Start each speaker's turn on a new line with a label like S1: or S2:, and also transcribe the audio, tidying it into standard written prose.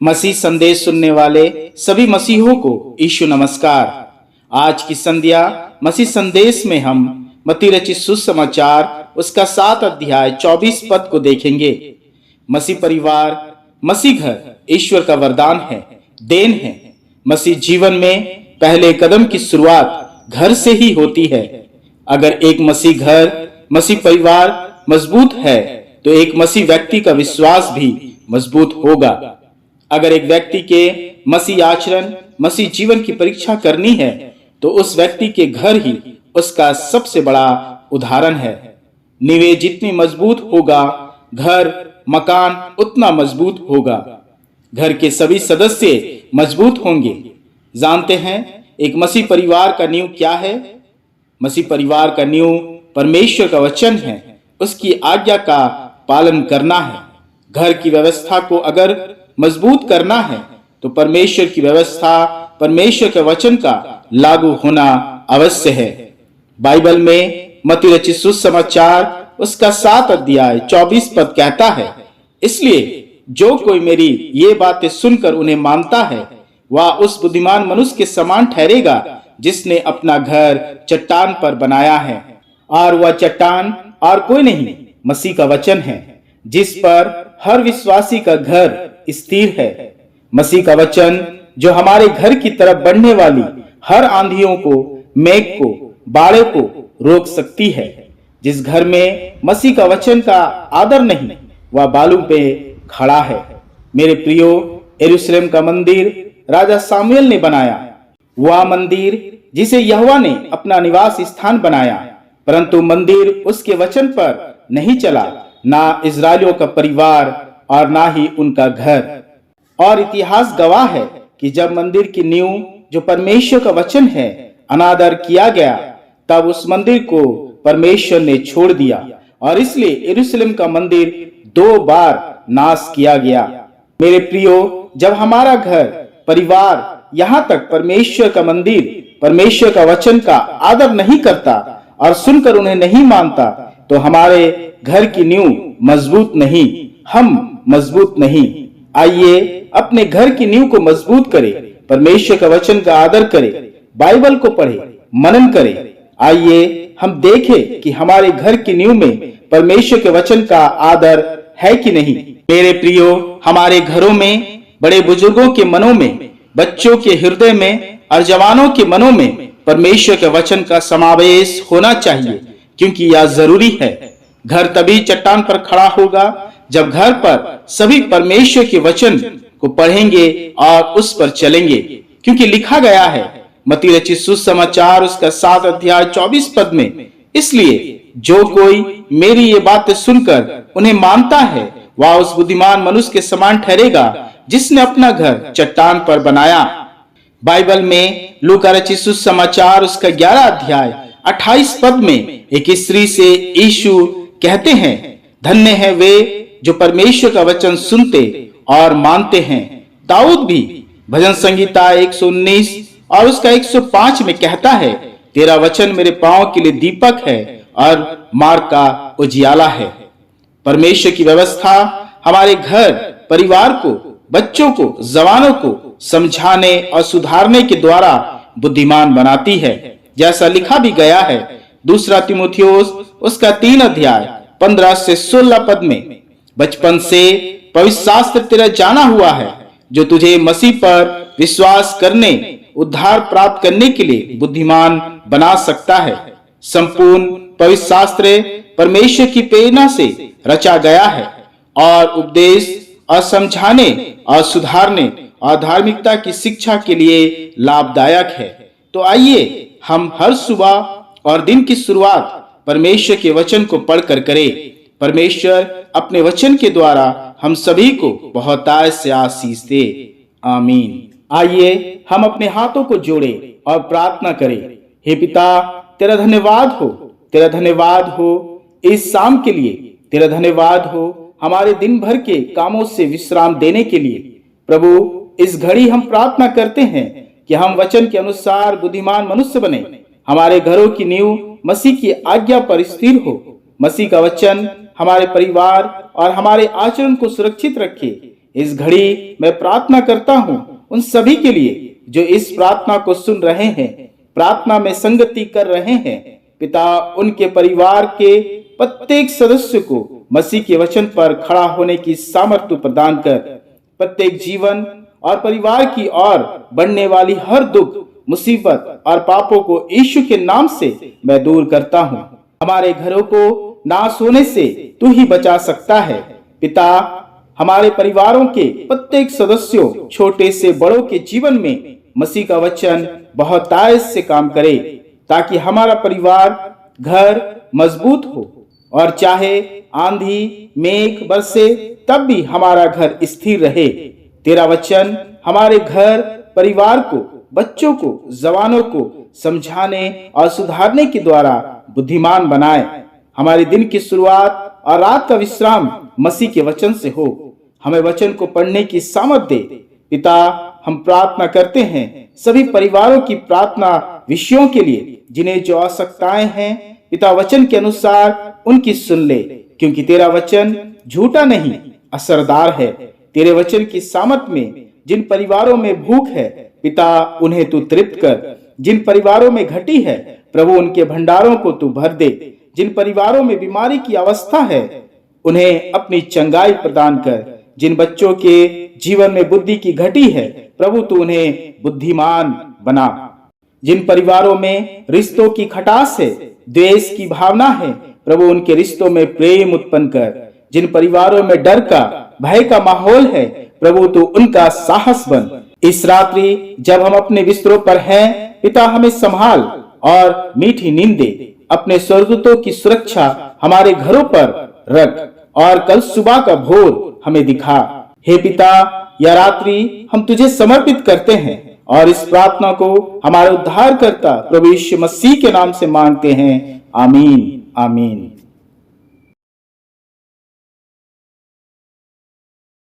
S1: मसीह संदेश सुनने वाले सभी मसीहों को यीशु नमस्कार। आज की संध्या मसीह संदेश में हम मत्ती रचित सुसमाचार उसका 7 अध्याय 24 पद को देखेंगे। मसीह परिवार, मसीह घर ईश्वर का वरदान है, देन है। मसीह जीवन में पहले कदम की शुरुआत घर से ही होती है। अगर एक मसीह घर, मसीह परिवार मजबूत है तो एक मसीह व्यक्ति का विश्वास भी मजबूत होगा। अगर एक व्यक्ति के मसीह आचरण, मसीह जीवन की परीक्षा करनी है तो उस व्यक्ति के घर ही उसका सबसे बड़ा उदाहरण है। नींवें जितनी मजबूत होगा, घर मकान उतना मजबूत होगा। घर के सभी सदस्य मजबूत होंगे। जानते हैं एक मसीह परिवार का नींव क्या है? मसीह परिवार का नींव परमेश्वर का वचन है, उसकी आज्ञा का पालन करना है। घर की व्यवस्था को अगर मजबूत करना है तो परमेश्वर की व्यवस्था, परमेश्वर के वचन का लागू होना अवश्य है। बाइबल में मत्ती रचित सुसमाचार उसका 7 अध्याय 24 पद कहता है, इसलिए जो कोई मेरी ये बातें सुनकर उन्हें मानता है वह उस बुद्धिमान मनुष्य के समान ठहरेगा जिसने अपना घर चट्टान पर बनाया है। और वह चट्टान और कोई नहीं, मसीह का वचन है, जिस पर हर विश्वासी का घर स्थिर है। मसीह का वचन जो हमारे घर की तरफ बढ़ने वाली हर आंधियों को, मेघ को, बाढ़ को रोक सकती है। जिस घर में मसीह का वचन का आदर नहीं, वह बालू पे खड़ा है। मेरे प्रियो, यरूशलेम का मंदिर राजा सामुएल ने बनाया। वह मंदिर जिसे यहोवा ने अपना निवास स्थान बनाया, परंतु मंदिर उसके वचन पर नहीं चला, ना इजरायलियों का परिवार और ना ही उनका घर। और इतिहास गवाह है कि जब मंदिर की नींव जो परमेश्वर का वचन है अनादर किया गया, तब उस मंदिर को परमेश्वर ने छोड़ दिया और इसलिए यरूशलेम का मंदिर 2 बार नाश किया गया। मेरे प्रियो, जब हमारा घर परिवार, यहाँ तक परमेश्वर का मंदिर, परमेश्वर का वचन का आदर नहीं करता और सुनकर उन्हें नहीं मानता तो हमारे घर की नींव मजबूत नहीं, हम मजबूत नहीं। आइए अपने घर की नींव को मजबूत करें, परमेश्वर का वचन का आदर करें, बाइबल को पढ़ें, मनन करें। आइए हम देखें कि हमारे घर की नींव में परमेश्वर के वचन का आदर है कि नहीं। मेरे प्रियो, हमारे घरों में, बड़े बुजुर्गों के मनों में, बच्चों के हृदय में और जवानों के मनों में परमेश्वर के वचन का समावेश होना चाहिए, क्योंकि यह जरूरी है। घर तभी चट्टान पर खड़ा होगा जब घर पर सभी परमेश्वर के वचन को पढ़ेंगे और उस पर चलेंगे, क्योंकि लिखा गया है मत्ती रचित सुसमाचार उसका 7 अध्याय 24 पद में, इसलिए जो कोई मेरी ये बातें सुनकर उन्हें मानता है वह उस बुद्धिमान मनुष्य के समान ठहरेगा जिसने अपना घर चट्टान पर बनाया। बाइबल में लूका रचित सुसमाचार उसका 11 अध्याय 28 पद में एक स्त्री से यीशु कहते हैं, धन्य है वे जो परमेश्वर का वचन सुनते और मानते हैं। दाऊद भी भजन संगीता 119 और उसका 105 में कहता है, तेरा वचन मेरे पांव के लिए दीपक है और मार्ग का उजियाला है। परमेश्वर की व्यवस्था हमारे घर परिवार को, बच्चों को, जवानों को समझाने और सुधारने के द्वारा बुद्धिमान बनाती है, जैसा लिखा भी गया है 2 तीमुथियुस उसका 3 अध्याय 15 से 16 पद में, बचपन से पवित्र शास्त्र तेरा जाना हुआ है जो तुझे मसीह पर विश्वास करने, उद्धार प्राप्त करने के लिए बुद्धिमान बना सकता है। संपूर्ण पवित्र शास्त्र परमेश्वर की प्रेरणा से रचा गया है और उपदेश और समझाने और सुधारने और धार्मिकता की शिक्षा के लिए लाभदायक है। तो आइए हम हर सुबह और दिन की शुरुआत परमेश्वर के वचन को पढ़कर करें। परमेश्वर अपने वचन के द्वारा हम सभी को बहुतायत से आशीष दे। आमीन। आइए हम अपने हाथों को जोड़ें और प्रार्थना करें। हे पिता, तेरा धन्यवाद हो, तेरा धन्यवाद हो इस शाम के लिए, तेरा धन्यवाद हो हमारे दिन भर के कामों से विश्राम देने के लिए। प्रभु, इस घड़ी हम प्रार्थना करते हैं कि हम वचन के अनुसार बुद्धिमान मनुष्य बने। हमारे घरों की नींव मसीह की आज्ञा पर स्थिर हो। मसीह का वचन हमारे परिवार और हमारे आचरण को सुरक्षित रखे। इस घड़ी मैं प्रार्थना करता हूँ उन सभी के लिए जो इस प्रार्थना को सुन रहे हैं, प्रार्थना में संगति कर रहे हैं। पिता, उनके परिवार के प्रत्येक सदस्य को मसीह के वचन पर खड़ा होने की सामर्थ्य प्रदान कर। प्रत्येक जीवन और परिवार की ओर बढ़ने वाली हर दुख, मुसीबत और पापों को यीशु के नाम से मैं दूर करता हूँ। हमारे घरों को नाश होने से तू ही बचा सकता है। पिता, हमारे परिवारों के प्रत्येक सदस्यों, छोटे से बड़ों के जीवन में मसीह का वचन बहुतायत से काम करे, ताकि हमारा परिवार घर मजबूत हो और चाहे आंधी मेघ बरसे तब भी हमारा घर स्थिर रहे। तेरा वचन हमारे घर परिवार को, बच्चों को, जवानों को समझाने और सुधारने के द्वारा बुद्धिमान बनाए। हमारे दिन की शुरुआत और रात का विश्राम मसीह के वचन से हो। हमें वचन को पढ़ने की सामर्थ्य दे। पिता, हम प्रार्थना करते हैं सभी परिवारों की प्रार्थना विषयों के लिए, जिन्हें जो आवश्यकताएं हैं, पिता वचन के अनुसार उनकी सुन ले, क्योंकि तेरा वचन झूठा नहीं, असरदार है। तेरे वचन की सामर्थ्य में जिन परिवारों में भूख है, पिता उन्हें तू तृप्त कर। जिन परिवारों में घटी है, प्रभु उनके भंडारों को तू भर दे। जिन परिवारों में बीमारी की अवस्था है, उन्हें अपनी चंगाई प्रदान कर। जिन बच्चों के जीवन में बुद्धि की घटी है, प्रभु तू उन्हें बुद्धिमान बना। जिन परिवारों में रिश्तों की खटास है, द्वेष की भावना है, प्रभु उनके रिश्तों में प्रेम उत्पन्न कर। जिन परिवारों में डर का, भय का माहौल है, प्रभु तू उनका साहस बन। इस रात्रि जब हम अपने बिस्तरों पर हैं, पिता हमें संभाल और मीठी नींद दे। अपने स्वर्गदूतों की सुरक्षा हमारे घरों पर रख और कल सुबह का भोर हमें दिखा। हे पिता, यह रात्रि हम तुझे समर्पित करते हैं और इस प्रार्थना को हमारे उद्धारकर्ता प्रभु यीशु मसीह के नाम से मांगते हैं। आमीन, आमीन।